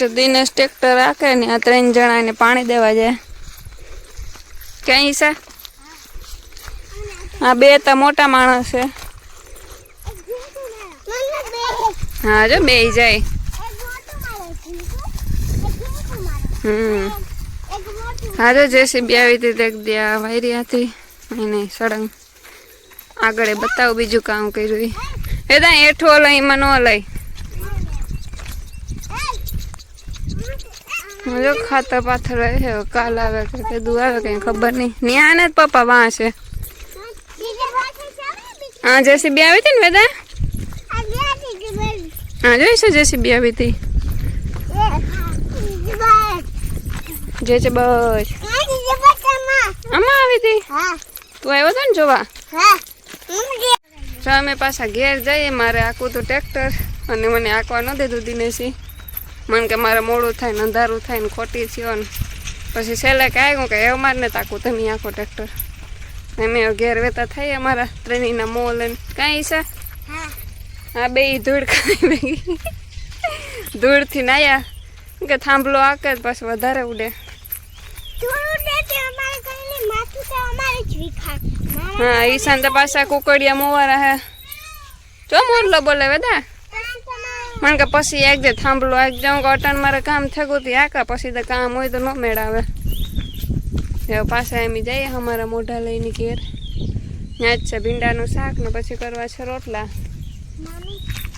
mister Dinesh tractor રાખે ને આ 3 જણાને પાણી દેવા જાય ક્યાં છે આ 2 તો મોટા માણસ છે હા જો 2 જાય હા જો જેસીબી આવી હતી દેખ દિયા વાયરી હતી નહીં સળંગ આગળ બતાવું બીજું કામ કર્યું એ દા એઠો લઈ માં ન લઈ જો ખાતર પાથર છે કાલ આવે કે કીધું આવે કઈ ખબર નહીં ન્યા ને પપ્પા વાં છે હા જેસીબી આવી હતી ને વેદા હા જોઈશું જેસીબી આવી હતી જે છે બસ આમાં આવી હતી તું આવ્યો હતો ને જોવા તો અમે પાછા ઘેર જઈએ મારે આખું તો ટ્રેક્ટર અને મને આંકવા ન દીધું દિનેશી મને કે મારે મોડું થાય ને અંધારું થાય ને ખોટી થયો ને પછી છેલ્લે કે આવ્યું કે એવું મારે ને તાકું તમે આખો ટ્રેક્ટર અમે ઘેર વેતા થાય અમારા ટ્રેનિંગના મોલ ને કાંઈ છે હા 2 ધૂળ ખાઈ ધૂળથી નાયા કે થાંભલો આકે પાછું વધારે ઉડે હા ઈશાન તો પાછા કુકડિયા મોવારા હે જો મોરલો બોલે વેદા મને કે પછી એક જે થાંભલો એક જાઉં કે અટાણ મારે કામ થયું હતું આકા પછી તો કામ હોય તો ન મેળાવે હવે પાછા એમ જઈએ અમારા મોઢા લઈને ઘેર ત્યાં જ છે ભીંડાનું શાક ને પછી કરવા છે રોટલા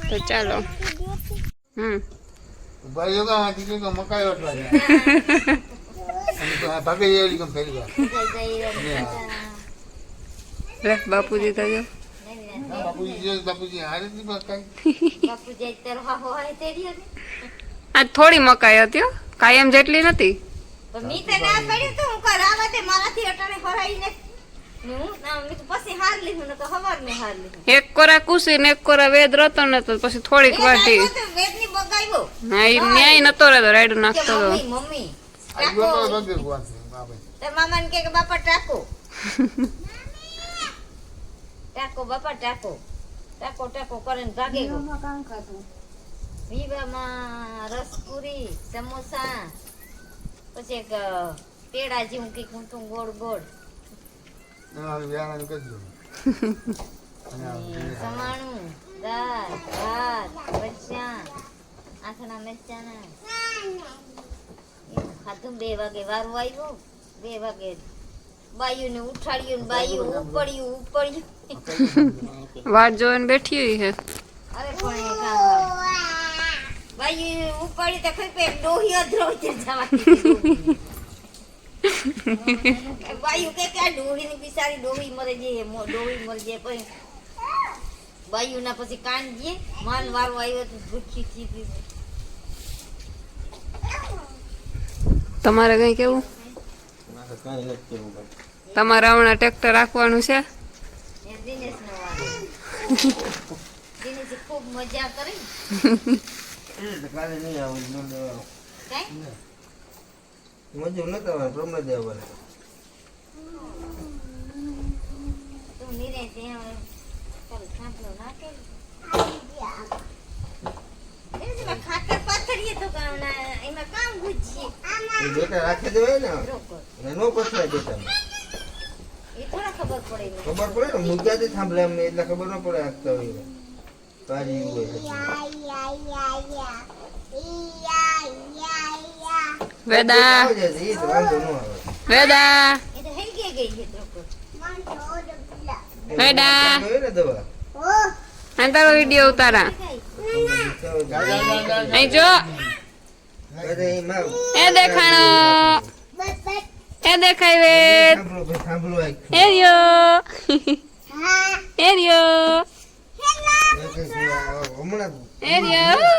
તો ચાલો બાપુજી તો જો આ થોડી મકાઈ હતી કાયમ જેટલી નથી એક કોરા કુસી ને એક કોરા વેદ રતો નતો પછી થોડીક વાટી હા એ ન્યાય નતો રહેતો રાયડું નાખતો મામા કે બાપા ટાકો ટાકો બાપા ટાકો ટાકો ટાકો કરીને ભાગે ગયો કામ ખાતું વિવામાં રસપુરી સમોસા પછી એક પેડા જેવું કઈક ઊંટું ગોળ ગોળ સમાણું દાળ ભાત ભજીયા આથણા મિરચાના ખાધું 2 વાગે વારું આવ્યું 2 વાગે બાયુને ઉઠાડ્યું ને બાયુ ઉપડ્યું વાત જોઈને બેઠી હોય છે અરે પણ બાયુ ઉપડી તો ખઈ પે ડોહી અધરો જવાતી બાયુ કે ડોહી ની બિચારી ડોહી મરે જે ડોહી મરે જે પણ બાયુ ના પછી કાન જે માન વારો આવ્યો તો ભૂખી થી તમારે કઈ કેવું તમારે હમણાં ટ્રેક્ટર રાખવાનું છે ખૂબ મજા કરી મજૂર ન કરવા પ્રમદ દેવા તું નીરે ત્યાં ચાલ ખાટલો નાખે ખાતર પાથરીએ તો એમાં કામ ગુજીએ બેટા રાખી દેવાય ને એનો પથરાય બેટા એ થોડા ખબર પડે ને મુદ્દાથી થાંભલે એમને એટલે ખબર ન પડે આગતા હોય તારી હોય વેદા વેદા એ તો હઈ ગઈ છે વેદા તારો વિડીયો ઉતારા અહીં જો એ દેખાણો એ દેખાય વેદ એરિયો એરિયો એરિયો